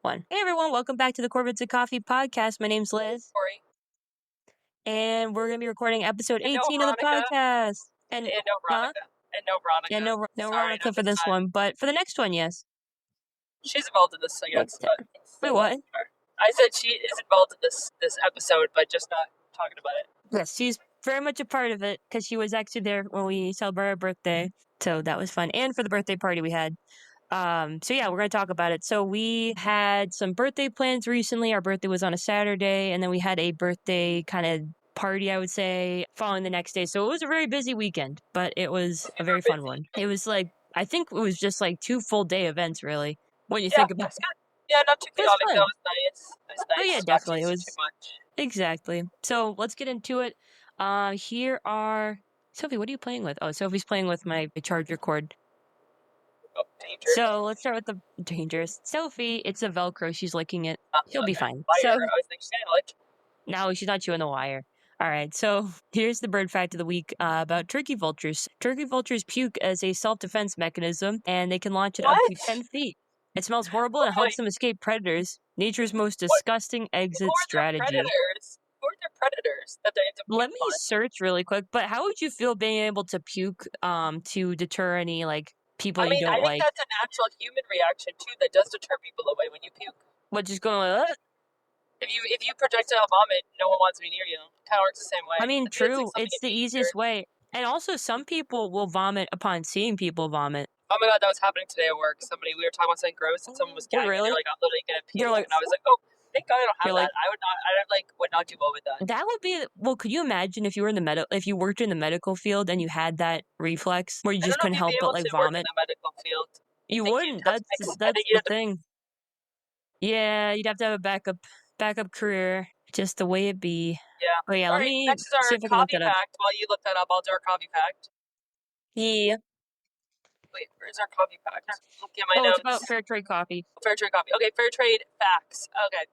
1. Hey everyone, welcome back to the Corvids and Coffee podcast. My name's Liz. Tori. And we're going to be recording episode 18 of the Veronica. podcast. And no Veronica. And no Veronica. Yeah, no Sorry, Veronica for this one, but for the next one, yes. She's involved in this, I guess. Wait, what? I said she is involved in this episode, but just not talking about it. Yes, she's very much a part of it because she was actually there when we celebrated our birthday. So that was fun. And for the birthday party we had. So yeah, we're going to talk about it. So we had some birthday plans recently. Our birthday was on a Saturday, and then we had a birthday kind of party, I would say, following the next day. So it was a very busy weekend, but it was a very fun one. It was like, I think it was just like 2 full day events, really, when you think about it. Yeah, not too chaotic. That was nice. It was nice. Oh yeah, definitely. It was too much. Exactly. So let's get into it. Here are Sophie. What are you playing with? Oh, Sophie's playing with my charger cord. Oh, dangerous. So let's start with the dangerous. Sophie, it's a Velcro. She's licking it. She'll be fine. Wire. So I was thinking no, she's not chewing the wire. All right, so here's the bird fact of the week about turkey vultures. Turkey vultures puke as a self-defense mechanism, and they can launch it up to 10 feet. It smells horrible and helps them escape predators. Nature's most disgusting exit strategy. Who are their predators that they have to Let me search really quick, but how would you feel being able to puke to deter any, like, people you don't like? I think that's a natural human reaction, too, that does deter people away when you puke. What, just going like, If you projectile vomit, no one wants to be near you. It kind of works the same way. I mean, true. It's the easiest way. And also, some people will vomit upon seeing people vomit. Oh my god, that was happening today at work. We were talking about something gross, and someone was gagging. Really? They're like, I'm literally gonna puke. And I was like, oh, thank God I don't have that. I would not do well with that. That would be, well, could you imagine if you were in the if you worked in the medical field and you had that reflex where you just couldn't help but like vomit? Work in the medical field. You wouldn't. That's the thing. Yeah, you'd have to have a backup career, just the way it be. Yeah. But yeah, let me next is our see if I can look coffee that up. fact. While you look that up, I'll do our coffee fact. Yeah. Wait, where's our coffee fact? Look at my notes. It's about fair trade coffee. Fair trade coffee. Okay, fair trade facts. Okay.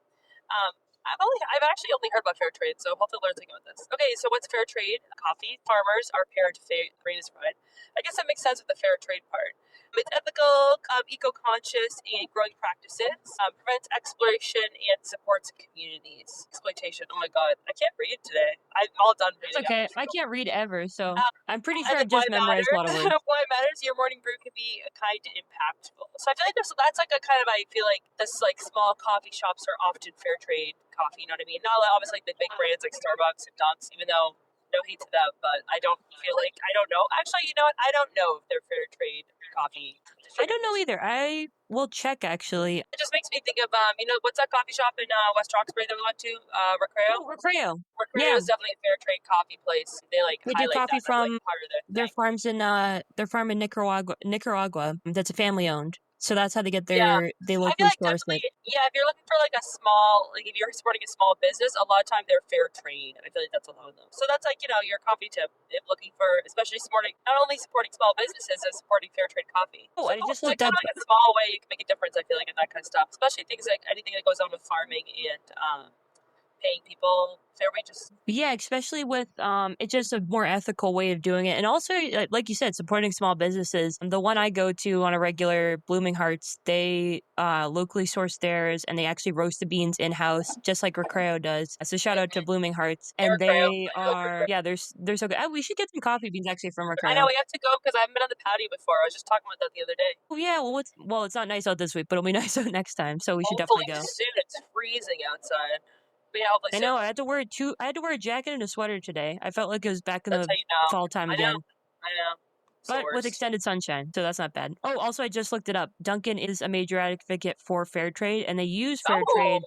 I've actually only heard about fair trade, so hopefully learn something about this. Okay, so what's fair trade? Coffee farmers are paired to grain is fried. I guess that makes sense with the fair trade part. It's ethical, eco-conscious, and growing practices. Prevents exploration and supports communities. Exploitation. Oh my god, I can't read today. I'm all done reading. It's okay, I can't read ever, so I'm pretty sure I just memorized a lot of words. Why it matters? Your morning brew can be kind and impactful. So I feel like that's like a kind of, I feel like this like small coffee shops are often fair trade coffee. You know what I mean? Not obviously like the big brands like Starbucks and Dunks, even though. No hate to them, but I don't feel like, I don't know. Actually, you know what? I don't know if they're fair trade coffee. I don't know either. I will check, actually. It just makes me think of, what's that coffee shop in West Roxbury that we went to? Recreo? Recreo. Recreo is definitely a fair trade coffee place. They do coffee from their farms in their farm in Nicaragua. That's a family owned. So that's how they get they locally source it. Yeah, if you're looking for like a small, like if you're supporting a small business, a lot of time they're fair trade. I feel like that's a lot of them. So that's like, your coffee tip. If looking for, especially not only supporting small businesses, as supporting fair trade coffee. Oh, so I just looked up. Like a small way you can make a difference, I feel like, in that kind of stuff. Especially things like anything that goes on with farming and paying people fair wages. Yeah, especially with it's just a more ethical way of doing it. And also, like you said, supporting small businesses. The one I go to on a regular, Blooming Hearts, they locally source theirs and they actually roast the beans in-house, just like Recreo does. So shout out to Blooming Hearts. And they are, they're so good. We should get some coffee beans actually from Recreo. I know, we have to go because I haven't been on the patio before. I was just talking about that the other day. Oh yeah, well, it's not nice out this week, but it'll be nice out next time. So we should definitely go. Soon. It's freezing outside. I know. I had to wear a jacket and a sweater today. I felt like it was back in the fall time again. I know. But with extended sunshine, so that's not bad. Oh, also, I just looked it up. Dunkin' is a major advocate for fair trade, and they use fair trade,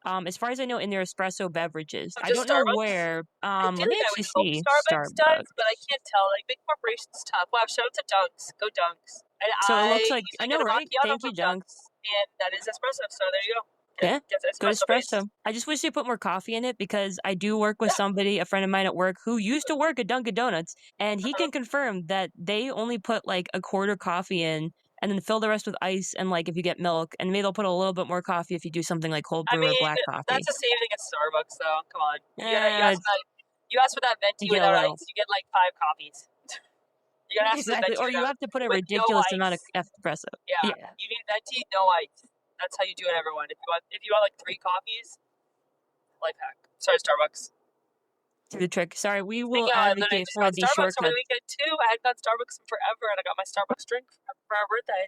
as far as I know, in their espresso beverages. I don't know where. Let me actually see. Starbucks does, but I can't tell. Like, big corporations tough. Wow, shout out to Dunks. Go Dunks. And so it looks like, I know, right? Thank you, Dunks. And that is espresso, so there you go. Yeah, good espresso. I just wish they put more coffee in it because I do work with somebody, a friend of mine at work, who used to work at Dunkin' Donuts, and he can confirm that they only put like a quarter coffee in and then fill the rest with ice and like if you get milk, and maybe they'll put a little bit more coffee if you do something like cold brew or black coffee. That's the same thing at Starbucks, though. Come on. You ask for that venti without ice, you get like 5 coffees. Exactly, or you have to put a ridiculous amount of espresso. Yeah, you need venti, no ice. That's how you do it, everyone. If you want like 3 coffees, life hack. Sorry, Starbucks. Do the trick. Sorry, we will Speaking of, I literally advocate just for got the Starbucks over the shortcuts. weekend too. I hadn't got Starbucks in forever, and I got my Starbucks drink for our birthday.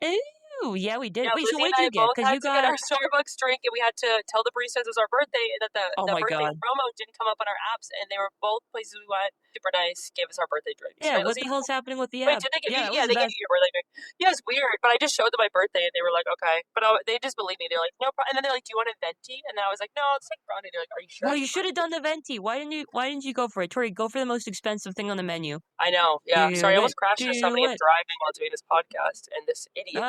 Ooh, yeah, we did. Yeah, Wait, so Lizzie what and did I you get? both Because had you to get got. our Starbucks drink, and we had to tell the baristas it was our birthday, and that Oh the my birthday god. promo didn't come up on our apps, and they were both places we went. Super nice. Gave us our birthday drinks, Yeah, right, what the Lizzie? hell's happening with the Wait, app? did they give Yeah, you? that was Yeah, the they gave best. you your birthday drink. Yeah, it's weird, but I just showed them my birthday, and they were like, okay. But they just believed me. They're like, no problem. And then they're like, do you want a venti? And I was like, no, it's like brownie. They're like, are you sure? Well, you should have done the venti. Why didn't you go for it? Tori, go for the most expensive thing on the menu. I know. Yeah. Sorry, I Do it. almost crashed into Do somebody. I'm it. driving while doing this podcast, and this idiot.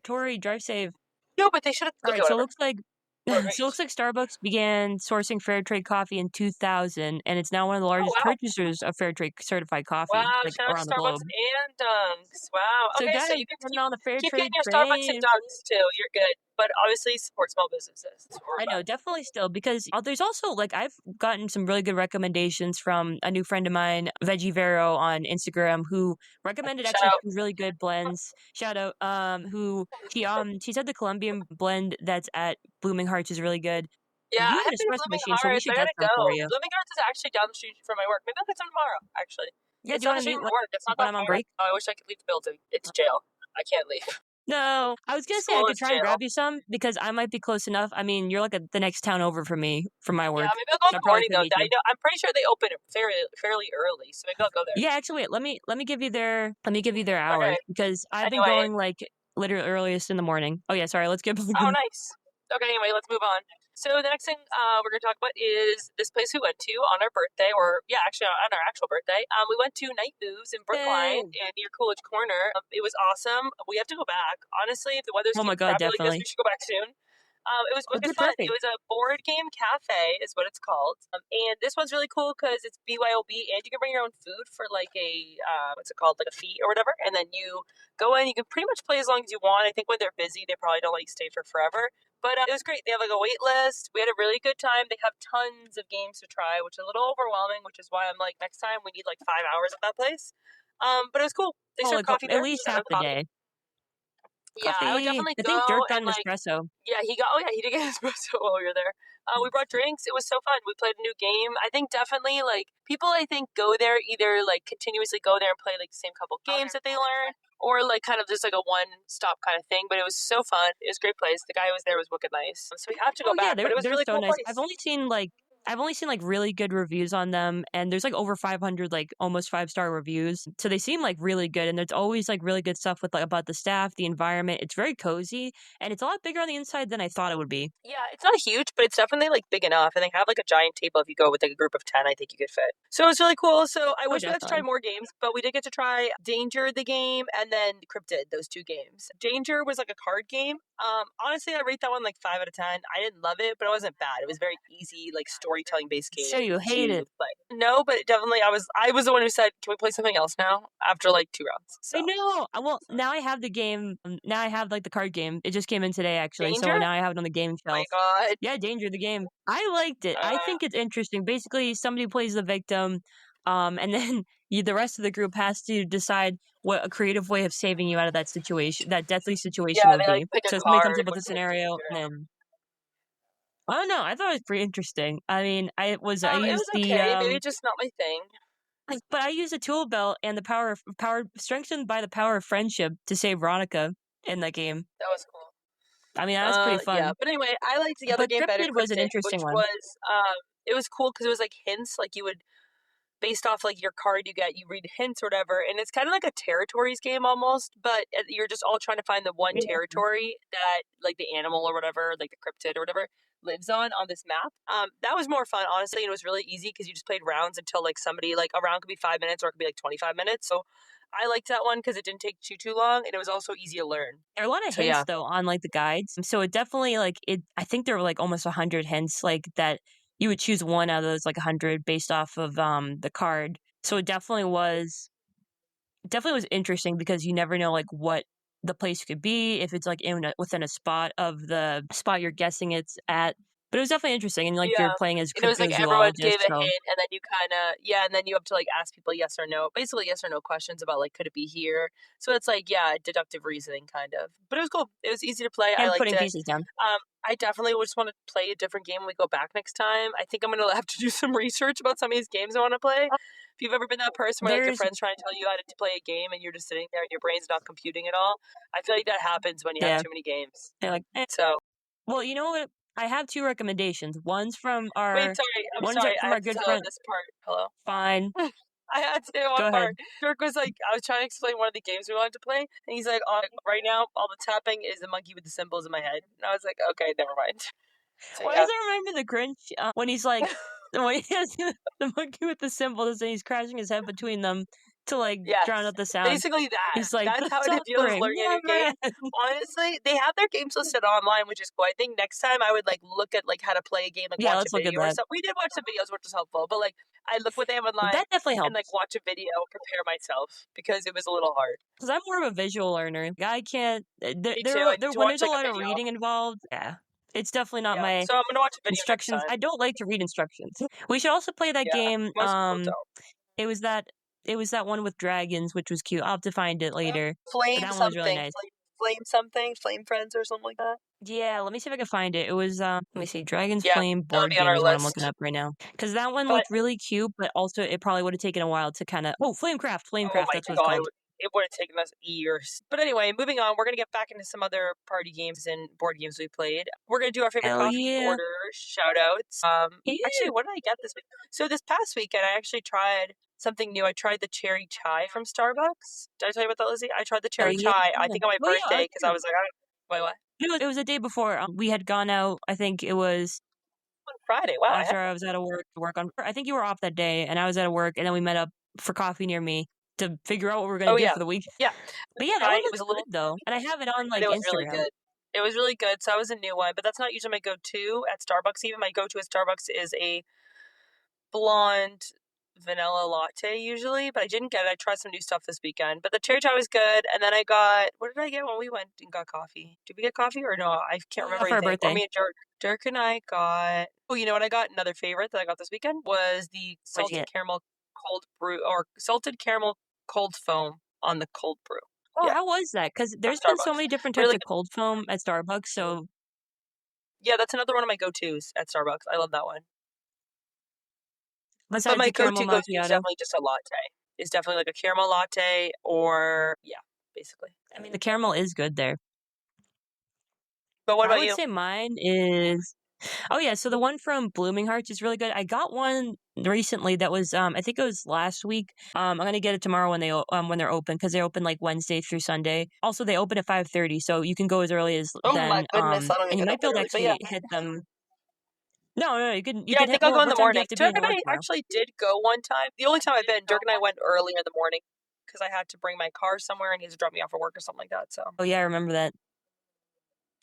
Tori, drive safe. No, but they should have. All Okay, right, so it whatever. looks like so it looks like Starbucks began sourcing fair trade coffee in 2000, and it's now one of the Oh largest wow. purchasers of fair trade certified coffee, Wow, like shout out to around the Starbucks globe. and Dunks. Wow. So Okay, so guys, you can getting on the fair keep trade getting your Starbucks and train. Dunks too. You're good. But obviously support small businesses. I know, definitely still, because there's also like I've gotten some really good recommendations from a new friend of mine, Veggie Vero on Instagram, who recommended Shout actually out. 2 really good blends. Shout out, who she said the Colombian blend that's at Blooming Hearts is really good. Yeah, You I have an haven't been to espresso Blooming machine, so we Hearts. should I get gotta some go. for you. Blooming Hearts is actually down the street from my work. Maybe I'll get some tomorrow, actually. Yeah, It's do you down want the to street meet from my work. It's not when that I'm on far. break? Oh, I wish I could leave the building. It's jail. I can't leave. No, I was gonna say I School could is try and jail. grab you some because I might be close enough. I mean, you're like the next town over from me, from my Yeah, work, maybe I'll go in so I the probably morning could though. meet I you. know. I'm pretty sure they open fairly early, so maybe I'll go there. Yeah, actually, let me give you their hours Okay. because I've been Anyway. going like literally earliest in the morning. Oh yeah, sorry. Let's get Oh, nice. Okay, anyway, let's move on. So the next thing we're going to talk about is this place we went to on our birthday, or yeah, actually on our actual birthday. We went to Knight Moves in Brookline Yay. and near Coolidge Corner. It was awesome. We have to go back. Honestly, if the weather's Oh my keeping god, crappy like this, definitely. we should go back soon. It was wicked Okay, fun. It perfect. was a board game cafe, is what it's called. And this one's really cool because it's BYOB, and you can bring your own food for like a what's it called, like a fee or whatever. And then you go in, you can pretty much play as long as you want. I think when they're busy, they probably don't let you stay for forever. But it was great. They have like a wait list. We had a really good time. They have tons of games to try, which is a little overwhelming, which is why I'm like, next time we need like 5 hours at that place. But it was cool. They Oh, serve like coffee at there. least Shout half out the coffee. day. Yeah, I would Coffee. definitely I go think Dirk got and an like, espresso. yeah, he did get an espresso while we were there. We brought drinks. It was so fun. We played a new game. I think definitely like people I think go there either like continuously go there and play like the same couple games that they learn, or like kind of just like a one stop kind of thing. But it was so fun. It was a great place. The guy who was there was wicked nice. So we have to go Oh yeah, back. But it was a they're really so cool nice. place. I've only seen like really good reviews on them, and there's like over 500 like almost 5-star reviews. So they seem like really good, and there's always like really good stuff with like about the staff, the environment. It's very cozy, and it's a lot bigger on the inside than I thought it would be. Yeah, it's not huge, but it's definitely like big enough, and they have like a giant table. If you go with like a group of 10, I think you could fit. So it was really cool. So I Oh, wish we got to try definitely. more games, but we did get to try Danger the game and then Cryptid. Those 2 games. Danger was like a card game. Honestly, I rate that one like 5 out of 10. I didn't love it, but it wasn't bad. It was very easy, like storytelling based game So you hate to it. play. No, but definitely I was the one who said, "Can we play something else now?" After like 2 rounds. So I know. Well, now I have the game. Now I have like the card game. It just came in today, actually. So Danger? now I have it on the game Oh my shelf. god. Yeah, Danger the game. I liked it. I think it's interesting. Basically, somebody plays the victim, and then the rest of the group has to decide what a creative way of saving you out of that situation, that deathly situation Yeah, would they like be. pick a So somebody comes card up with a with like scenario, danger. and then I don't know. I thought it was pretty interesting. I mean, I It used was the okay. Maybe just not my thing. but I used a tool belt and the power strengthened by the power of friendship to save Veronica in that game. That was cool. I mean, that's pretty Yeah. fun. But anyway, I liked the other But game better, Cryptid was an Cryptid, interesting which one. was it was cool because it was like hints, like you would based off like your card you get, you read hints or whatever, and it's kind of like a territories game almost, but you're just all trying to find the one Yeah. territory that like the animal or whatever, like the cryptid or whatever, lives on this map. That was more fun, honestly, and it was really easy because you just played rounds until like somebody like a round could be 5 minutes or it could be like 25 minutes. So I liked that one because it didn't take too long and it was also easy to learn. There are a lot of So hints yeah. though on like the guides. So it definitely like it I think there were like almost 100 hints like that you would choose one out of those like 100 based off of the card. So it definitely was interesting because you never know like what the place could be if it's like within a spot of the spot you're guessing it's at. But it was definitely interesting, and like you're Yeah. playing as And it was like everyone cryptozoologist, gave a so hint, and then you kind of, yeah, and then you have to like ask people yes or no, basically yes or no questions about like, could it be here? So it's like, yeah, deductive reasoning kind of. But it was cool. It was easy to play. I and liked putting it. pieces down. I definitely just want to play a different game when we go back next time. I think I'm going to have to do some research about some of these games I want to play. If you've ever been that person where like your There's friends trying to tell you how to play a game and you're just sitting there and your brain's not computing at all, I feel like that happens when you have yeah, too many games. they're like So well, you know what? I have 2 recommendations. wait, sorry, I'm One's sorry. I from our have to good tell friend. this part. Hello. Fine, I had to say one go part. ahead. Dirk was like, I was trying to explain one of the games we wanted to play, and he's like, right now, all the tapping is the monkey with the symbols in my head. And I was like, okay, never mind. So Why yeah. does it remind me of the Grinch when he's like when he has the monkey with the symbols and he's crashing his head between them to like drown Yes. out the sound. Basically that. He's like That's the how it feels suffering, learning a new game. never ends. Honestly, they have their games listed online, which is cool. I think next time I would like look at like how to play a game, like Yeah, watch a let's look at video or that. something. We did watch some videos, which was helpful, but like I look what they have online That definitely and like helps watch a video, prepare myself because it was a little hard. because I'm more of a visual learner. I can't. Me too. I need There to when watch there's a like a lot of video. reading involved. Yeah, it's definitely not Yeah. my So I'm gonna watch a video next instructions. time. I don't like to read instructions. We should also play that Yeah. game. Most people don't. It was that one with dragons, which was cute. I'll have to find it later. But Flame that one was really something. nice. Flame something. Flame friends or something like that. Yeah, let me see if I can find it. It was let me see, Dragon's Yeah. Flame That'll board be on game our is what I'm looking list. up right now. Because that one But looked really cute, but also it probably would have taken a while to kind of Flamecraft, oh my that's what it's god, called. it would have taken us years. But anyway, moving on, we're gonna get back into some other party games and board games we played. We're gonna do our favorite Hell coffee yeah. order shout outs. Actually, Yeah. what did I get this week? So this past weekend, I actually tried something new. I tried the cherry chai from Starbucks. Did I tell you about that, Lizzie? I tried the Hell cherry yeah. chai. I think on my Well, yeah, birthday us because I too. was like, wait, what? It was a day before we had gone out. I think it was On Friday. Wow, I had after I was out of work on. I think you were off that day, and I was out of work, and then we met up for coffee near me to figure out what we were oh gonna do yeah, for the week. yeah. But yeah, that one Chai. It looks was a good little though, and I have it on but like it was really Instagram. good. It was really good. So that was a new one, but that's not usually my go-to at Starbucks. Even my go-to at Starbucks is a blonde vanilla latte usually, but I didn't get it. I tried some new stuff this weekend, but the cherry chai was good. And then I got, what did I get when we went and got coffee? Did we get coffee or no? I can't remember For our anything. Or birthday. me and Dirk and I got. Oh, you know what I got? Another favorite that I got this weekend was the What'd you salted get? caramel cold brew or salted caramel cold foam on the cold brew. Oh, Yeah, how was that? Because from there's been so Starbucks. many different types Really of good. cold foam at Starbucks, so Yeah, that's another one of my go-tos at Starbucks. I love that one. But besides my the caramel go-to is macchiato. definitely just a latte. It's definitely like a caramel latte or yeah, basically. I mean, the caramel is good there. But what I about would you? say mine is oh yeah, so the one from Blooming Hearts is really good. I got one recently that was I think it was last week. I'm gonna get it tomorrow when they're open because they open like Wednesday through Sunday. Also, they open at 5:30, so you can go as early as Oh my then. goodness, I don't even And you get might up be that able to early. But yeah. actually hit them. No, you Yeah, I can hit. think I'll Well, go in what the time do you morning. have to be Dirk into and work I tomorrow? actually did go one time. The only time I've been, Dirk and I went early in the morning because I had to bring my car somewhere and he had to drop me off at work or something like that. So Oh yeah, I remember that.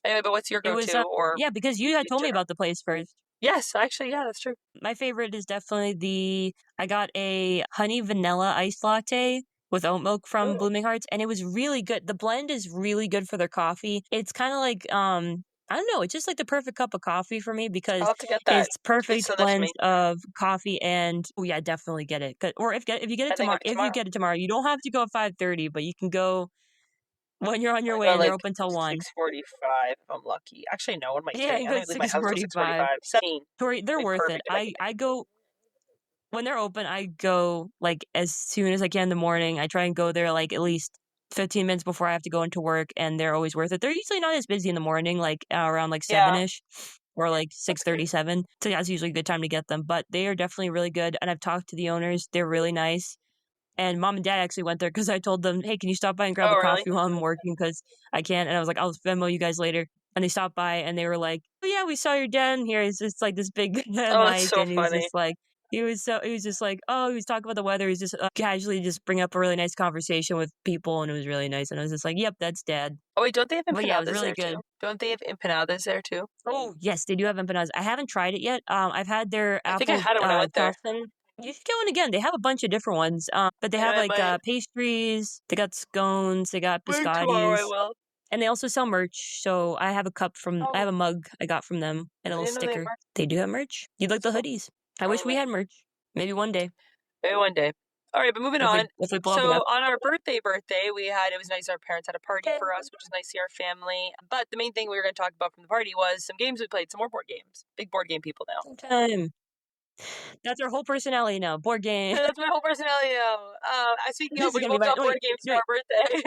anyway, but what's your It was go-to or yeah, because you had told me dinner? about the place first. Yes, actually, yeah, that's true. My favorite is definitely I got a honey vanilla iced latte with oat milk from Ooh, Blooming Hearts, and it was really good. The blend is really good for their coffee. It's kind of like, I don't know, it's just like the perfect cup of coffee for me I'll because have to get that. it's Please perfect send that to blend me. of coffee and oh yeah, definitely get it. Or if you get it I think tomorrow, maybe tomorrow. you don't have to go at 5:30, but you can go when you're on your I way go and they're like open till 1. 6:45 if I'm lucky. Actually, no. What am I Yeah, kidding? you I go don't at even leave my house till 6:45. 6:45. 17. Tori, they're Like worth it. perfect if I can make. I go when they're open, I go like as soon as I can in the morning. I try and go there like at least 15 minutes before I have to go into work, and they're always worth it. They're usually not as busy in the morning, like around like Yeah, 7ish or like that's good. 6:37. So that's usually a good time to get them. But they are definitely really good, and I've talked to the owners. They're really nice. And mom and dad actually went there because I told them, "Hey, can you stop by and grab a Oh, really? coffee while I'm working? Because I can't." And I was like, "I'll Venmo you guys later." And they stopped by and they were like, "Oh yeah, we saw your dad in here. He's just like this big Oh, that's mic, so and he was funny. just like." He was just like, oh, he was talking about the weather. He's just casually just bring up a really nice conversation with people, and it was really nice. And I was just like, yep, that's dad. Oh wait, don't they have But yeah, it was empanadas really there good. too? Don't they have empanadas there too? Oh yes, they do have empanadas. I haven't tried it yet. I've had their I think I apple had it when I went there. toffin. You should go in again. They have a bunch of different ones. But they I know have I like might. pastries. They got scones. They got Maybe tomorrow I biscottis. will. And they also sell merch. So I have I have a mug I got from them and a I little didn't know they had sticker. merch. They do have merch. You'd like the Cool. hoodies. I wish we Probably. had merch. Maybe one day. Maybe one day. All right, but moving on. If we blow up So enough. on our birthday, it was nice. Our parents had a party for us, which was nice to see our family. But the main thing we were going to talk about from the party was some games we played, some more board games. Big board game people now. Time. That's our whole personality now. Board game. That's my whole personality now. Speaking This of, is we gonna be both got board wait, games for our birthday.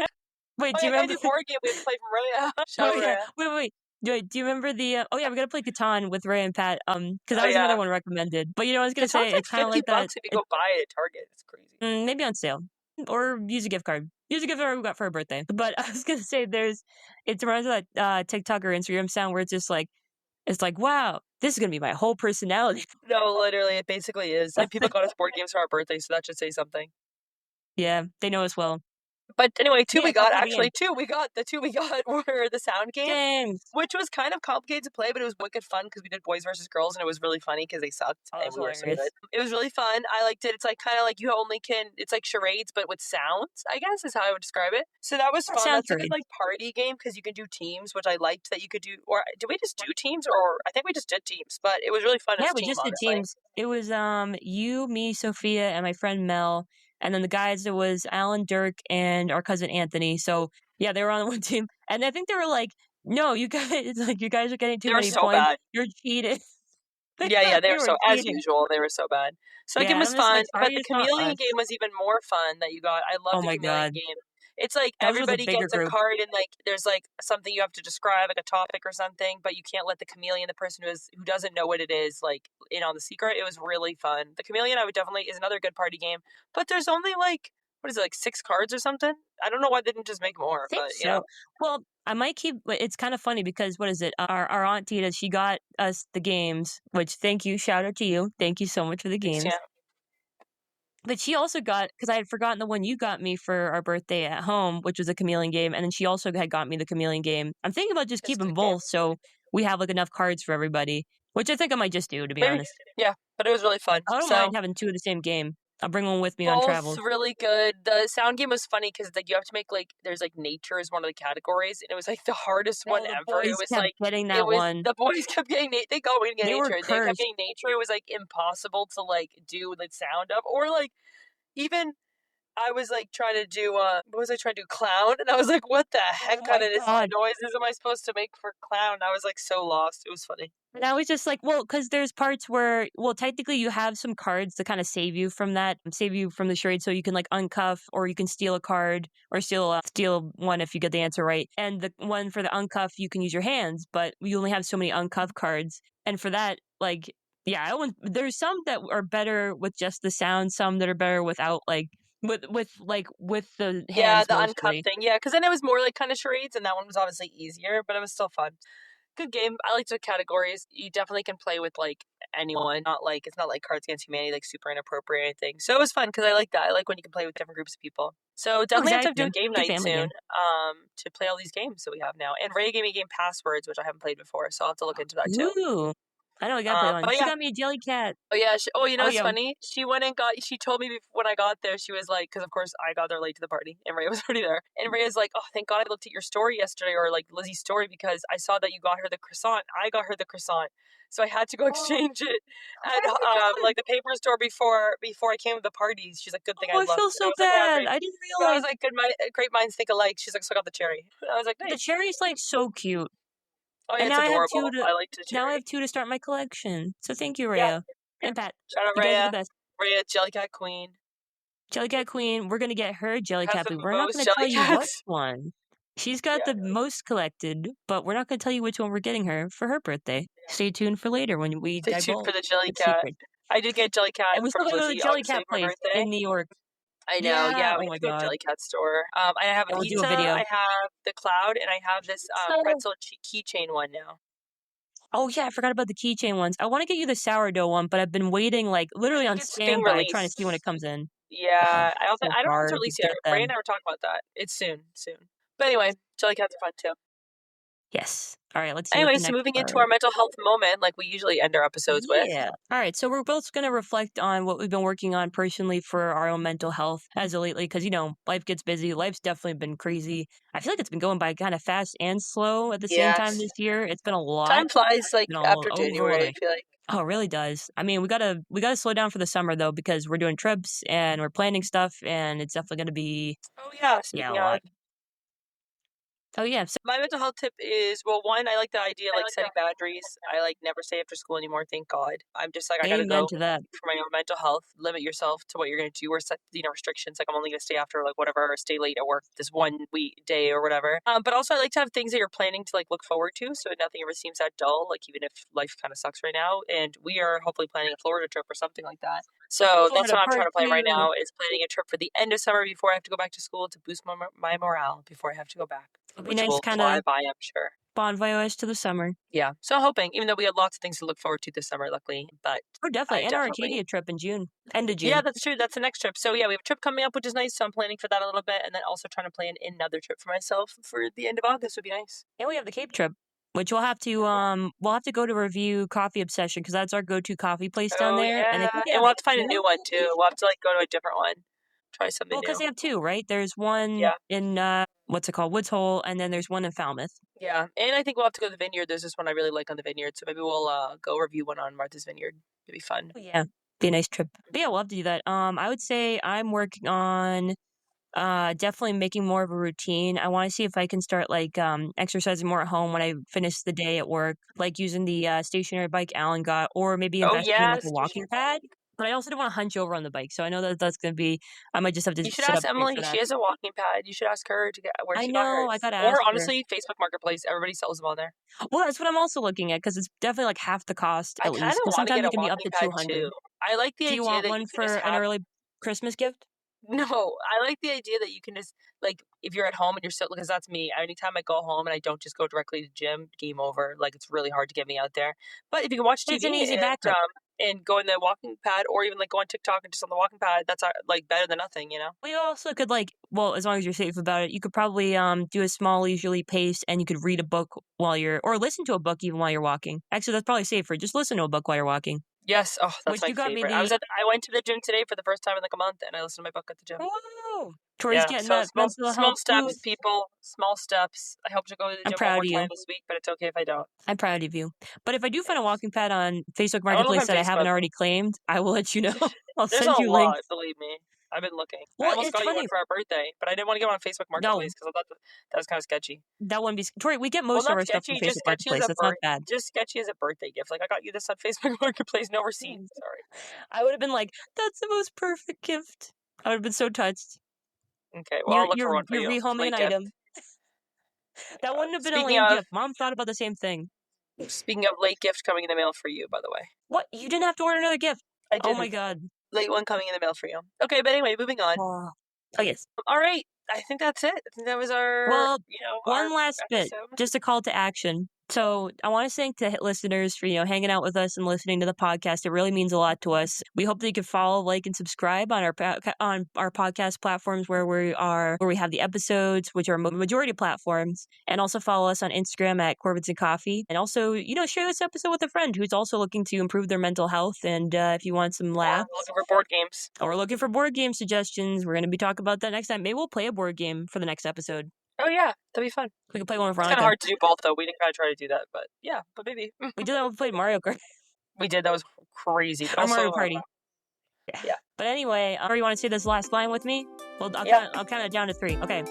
wait, Oh do yeah, you gotta remember do board game we have to play from Raya. Shout oh out yeah. Raya. Wait, do you remember the oh yeah, we gotta play Catan with Ray and Pat. Because that Oh was yeah. another one recommended. But you know what I was gonna Catan's say? like It's kinda like that. $50 if you go buy it at Target. It's crazy. Maybe on sale. Or use a gift card. Use a gift card we got for our birthday. But I was gonna say it reminds me of that TikTok or Instagram sound where it's like, wow, this is gonna be my whole personality. No, literally, it basically is. And people got us board games for our birthday, so that should say something. Yeah, they know us well. But anyway, Yeah, talk about the game. the two we got were the sound game, Games. which was kind of complicated to play, but it was wicked fun because we did boys versus girls, and it was really funny because they sucked Oh, and that's we were so hilarious. good. It was really fun. I liked it. It's like kind of like it's like charades, but with sounds, I guess is how I would describe it. So that was fun. Sound That's a good charades. like party game because you can do teams, which I liked that you could do. Or did we just do teams? Or I think we just did teams, but it was really fun Yeah, as a we team, just did honestly. teams. It was you, me, Sophia, and my friend Mel. And then the guys, it was Alan, Dirk, and our cousin Anthony. So yeah, they were on one team. And I think they were like, no, you guys you guys are getting too They were many so points. bad. You're cheating. Yeah, they We were were so, as cheating. usual, they were so bad. So that Yeah, game and was I'm just fun, like, but sorry, the it's not Chameleon us. game was even more fun that you got. I love Oh the my Chameleon god. game. It's like That was with a everybody bigger gets a group. card and like there's like something you have to describe, like a topic or something, but you can't let the chameleon, the person who doesn't know what it is, like in on the secret. It was really fun. The Chameleon I would definitely is another good party game, but there's only like what is it, like 6 cards or something? I don't know why they didn't just make more, I think but so. Well, I might keep. It's kind of funny because what is it? Our aunt Tita, she got us the games. Which thank you, shout out to you. Thank you so much for the thanks, games. yeah. But she also got because I had forgotten the one you got me for our birthday at home, which was a Chameleon game, and then she also had got me the Chameleon game. I'm thinking about just It's a keeping good game. both, so we have like enough cards for everybody. Which I think I might just do, to be Maybe, honest. yeah, but it was really fun. I don't So mind having two of the same game. I'll bring one with me on both travels. really good. The sound game was funny because like you have to make like there's like nature is one of the categories, and it was like the hardest one No, the ever. It boys was kept like getting it that was one. the boys kept getting they got we get They were nature. They kept cursed. getting nature. It was like impossible to like do the sound of, or like even I was like trying to do what was I trying to do, clown, and I was like, what the Oh heck kind my of god. noises am I supposed to make for clown? I was like so lost. It was funny. And I was just like, well, because there's parts where, well, technically you have some cards to kind of save you from that, save you from the charade. So you can like uncuff or you can steal a card or steal one if you get the answer right. And the one for the uncuff, you can use your hands, but you only have so many uncuff cards. And for that, like, yeah, there's some that are better with just the sound, some that are better without with the Yeah, hands the uncut mostly. thing. Yeah, because then it was more like kind of charades, and that one was obviously easier, but it was still fun. Good game. I liked the categories. You definitely can play with like anyone. Not like it's not like Cards Against Humanity, like super inappropriate or anything. So it was fun because I like that. I like when you can play with different groups of people. So Oh, definitely have to do a exactly. game Good night family soon. game. To play all these games that we have now. And Ray gave me a game Passwords, which I haven't played before, so I'll have to look into that too. Ooh. I know I gotta play one. But She yeah, got me a jelly cat. oh yeah. You know Oh what's yeah. funny? She went and got. She told me when I got there. She was like, because of course I got there late to the party, and Ray was already there. And Ray is like, oh, thank God I looked at your story yesterday, or like Lizzie's story, because I saw that you got her the croissant. I got her the croissant, so I had to go exchange it at like the paper store before I came to the parties. She's like, good thing Oh, I I feel looked. And I so was like, yeah, bad. great. I didn't And I was realize like, great minds think alike. She's like, so I got the cherry. And I was like, the nice. cherry's like so cute. Oh yeah, And it's now I have two adorable. to I liked the now I cherry. have two to start my collection. So thank you, Yeah, Rhea. And Pat. shout out You guys are the Raya. best. Raya, Jellycat Queen. Jellycat Queen, we're gonna get her Has Jellycat, the but we're not most gonna tell you what Jellycats. one. She's got Yeah. the most collected, but we're not gonna tell you which one we're getting her for her birthday. Stay tuned for later when we Stay tuned divulge for the its Jellycat. secret. I did get Jellycat And we from still gotta go to the Lizzie, obviously, Jellycat for place birthday. in New York. I know, Yeah. yeah, we Oh have my to go to god. Jellycat store. I have a And we'll do pizza, a video. I have the cloud, and I have this pretzel keychain one now. Oh yeah, I forgot about the keychain ones. I want to get you the sourdough one, but I've been waiting like I literally on think it's being standby trying to see when it released. comes in. Ugh, Yeah, so I don't know if it's hard to released yet. get Ray and them. I were talking about that. It's soon. But anyway, Jellycats are fun too. Yes. All right, let's see what Anyway, the so next moving into part. our mental health moment, like we usually end our episodes with. Yeah. All right. So we're both going to reflect on what we've been working on personally for our own mental health as of lately, because, life gets busy. Life's definitely been crazy. I feel like it's been going by kind of fast and slow at the same time Yes. this year. It's been a lot. Time flies like Been a little after January, I overwhelming. feel like. Oh, it really does. I mean, we gotta slow down for the summer though, because we're doing trips and we're planning stuff, and it's definitely gonna be Oh yeah, a speaking of, lot. Oh yeah. So my mental health tip is, well, one, I like the idea of like setting boundaries. I like never stay after school anymore, thank God. I'm just like, I gotta amen go to that. for my own mental health. Limit yourself to what you're gonna do, or set restrictions. Like, I'm only gonna stay after like whatever, or stay late at work this one week day or whatever. But also I like to have things that you're planning to like look forward to, so nothing ever seems that dull. Like, even if life kind of sucks right now, and we are hopefully planning a Florida trip or something like that. So that's Florida what I'm part trying to plan right 2. now, is planning a trip for the end of summer before I have to go back to school, to boost my morale before I have to go back, It'll be which nice, will kind fly of by, I'm sure. bon voyage to the summer. Yeah. So I'm hoping, even though we had lots of things to look forward to this summer, luckily, but Oh, definitely, I and our definitely. Arcadia trip in June, end of Yeah, June. that's true. That's the next trip. So yeah, we have a trip coming up, which is nice. So I'm planning for that a little bit, and then also trying to plan another trip for myself for the end of August would be nice. And we have the Cape trip, which we'll have to go to review Coffee Obsession, because that's our go-to coffee place down Oh there, and I yeah, think they and have we'll have to find a 1. new one too. We'll have to like go to a different one, try something Well, because new. they have 2, right? There's one Yeah, in, what's it called? Woods Hole, and then there's one in Falmouth. yeah, and I think we'll have to go to the vineyard. There's this one I really like on the vineyard, so maybe we'll go review one on Martha's Vineyard. It'd be fun. Oh, yeah. Be a nice trip. But yeah, we'll have to do that. I would say I'm working on definitely making more of a routine. I want to see if I can start like exercising more at home when I finish the day at work, like using the stationary bike Alan got, or maybe Oh investing in like yeah, a station. walking pad. But I also don't want to hunch over on the bike, so I know that that's gonna be. I might just have to You should sit up ask straight Emily. for She that. has a walking pad. You should ask her to get where I she got know. I hers. gotta Or ask her. honestly, Facebook Marketplace. Everybody sells them on there. Well, that's what I'm also looking at, because it's definitely like half the cost I at kind least. of Because want to sometimes get it a can be up walking to pad too. 200. I like the Do you idea want that you one can just for an have. early Christmas gift? No, I like the idea that you can just, like, if you're at home and you're still, because that's me. Anytime I go home and I don't just go directly to gym, game over. Like, it's really hard to get me out there. But if you can watch But it's TV an easy backup. and go in the walking pad, or even like go on TikTok and just on the walking pad, that's like better than nothing, you know? We also could well, as long as you're safe about it, you could probably do a small leisurely pace, and you could read a book or listen to a book even while you're walking. Actually, that's probably safer. Just listen to a book while you're walking. Yes. Oh, that's Which my you got me favorite. the I went to the gym today for the first time in like a month, and I listened to my book at the gym. Whoa! Tori's Yeah, getting so that small mental small health steps, boost. people. Small steps. I hope to go to the I'm gym one proud more of time you. this week, but it's okay if I don't. I'm proud of you. But if I do find a Thanks. walking pad on Facebook I want to look Marketplace on that I haven't Facebook. already claimed, I will let you know. I'll There's a send you lot, links. believe me. I've been looking. I Well, almost it's got you one funny. for our birthday, but I didn't want to get one on Facebook No, Marketplace because I thought that was kind of sketchy. that wouldn't be. Tori, we get Well, most of not our stuff from sketchy, just Facebook sketchy as Marketplace. a That's not bad. just sketchy as a birthday gift. Like, I got you this on Facebook Marketplace, no receipt. Sorry. I would have been like, "That's the most perfect gift." I would have been so touched. Okay, well, You're I'll look for you're one for you're you. rehoming an Late gift. item. Oh my That God. wouldn't have been a lame gift. Mom thought about the same thing. Speaking of late gift coming in the mail for you, by the way. What? You didn't have to order another gift. I Oh my didn't. god. Late one coming in the mail for you. Okay, but anyway, moving on. Oh yes. All right, I think that's it. I think that was our, Well, our one last bit, episode. just a call to action. So I want to thank the listeners for hanging out with us and listening to the podcast. It really means a lot to us. We hope that you can follow, like, and subscribe on our podcast platforms where we have the episodes, which are majority platforms, and also follow us on Instagram at Corvids and Coffee. And also, share this episode with a friend who's also looking to improve their mental health. And if you want some Or laughs, looking for board games. or looking for board game suggestions, we're going to be talking about that next time. Maybe we'll play a board game for the next episode. Oh yeah, that'd be fun. We can play one with It's kind of Veronica. hard to do both, though. We didn't kind of try to do that, but yeah, but maybe. We did that when we played Mario Kart. We did. That was crazy, but Or also Mario Party. yeah. But anyway, you want to say this last line with me? Well, I'll count it down to 3. Okay.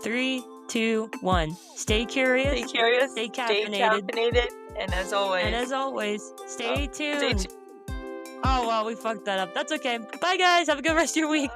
3, 2, 1. Stay curious. Stay curious. Stay Stay caffeinated. caffeinated. And as always, stay tuned. Stay tuned. Oh, well, we fucked that up. That's okay. Bye, guys. Have a good rest of your week. Bye.